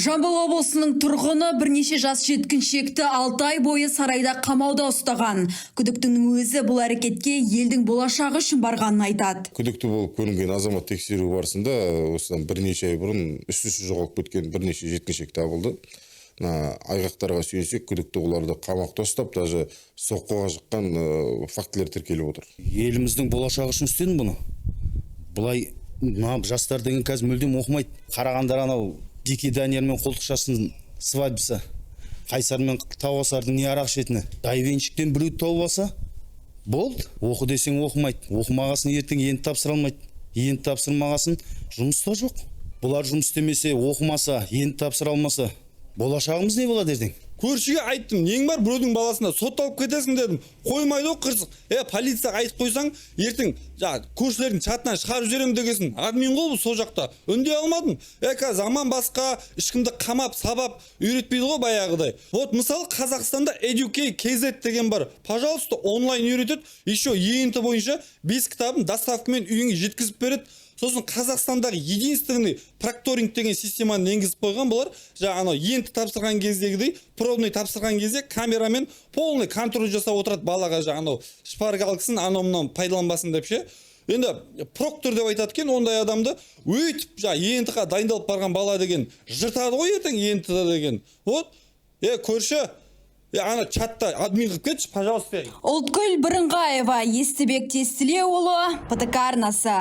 Жамбыл облысының тұрғыны бірнеше жас жеткіншекті 6 ай бойы сарайда қамауда ұстаған. Күдіктінің өзі бұл әрекетке елдің болашағы үшін барғанын айтады. Күдікті болып көрінген азамат тексеру барысында осыдан бірнеше ай бұрын із-түзсіз жоғалып кеткен бірнеше жеткіншек табылды. Айғақтарға сүйенсек, күдікті оларды қамақта ұстап, даже соққыға жыққан фактілер тіркеліп отыр. Еліміздің болашағы үшін істедім бұны. Бұлай жастар деген қазір мүлдем оқымайды. Қарағандар анау Дики Даниэльмен қолтықшасын свадьбасы, Қайсармен Тауасардың не арақ ішетіні. Дайвеншіктен біреуді тауып алса, болды. Оқы десең оқымайды. Оқымағасын ертең енді тапсыра алмайды. Енді тапсырмағасын жұмыста жоқ. Бұлар жұмыс істемесе, оқымаса, енді тапсыра алмаса, болашағымыз не болады ертең? Көршіге айттым, нең бар біреудің баласына сотталып кетесің дедім. Қоймайды о қырсық. Полицияға айтып қойсаң, ертең көршілердің чатынан шығарып жіберемін дегесін. Админ ғой бұл сол жақта. Үндей алмадым. Қазір заман басқа, ешкімді қамап, сабап үйретпейді ғой баяғыдай. Вот мысалы Қазақстанда Educate KZ деген бар. Пожалуйста, онлайн үйретеді. Еще ЕНТ бойынша 5 кітабын доставкамен үйіңе жеткізіп береді. Сосын Қазақстандағы единственный прокторинг деген системаны енгізіп қойған бұлар. Анау ЕНТ тапсырған кездегідей, пробный тапсырған кезде камерамен полный контроль жасап отырады балаға анау шпаргалкасын анау пайдаланбасын деп ше. Енді проктор деп айтады екен, ондай адамды өйтіп ЕНТ-ға дайындалып барған бала деген жыртады ғой ертең ЕНТ-да деген. Вот, көрші, ана чатта админ қылып кетші, пожалуйста. Ұлткүл Бірыңғаева, Естібек Тестілеуұлы, ПТК арнасы.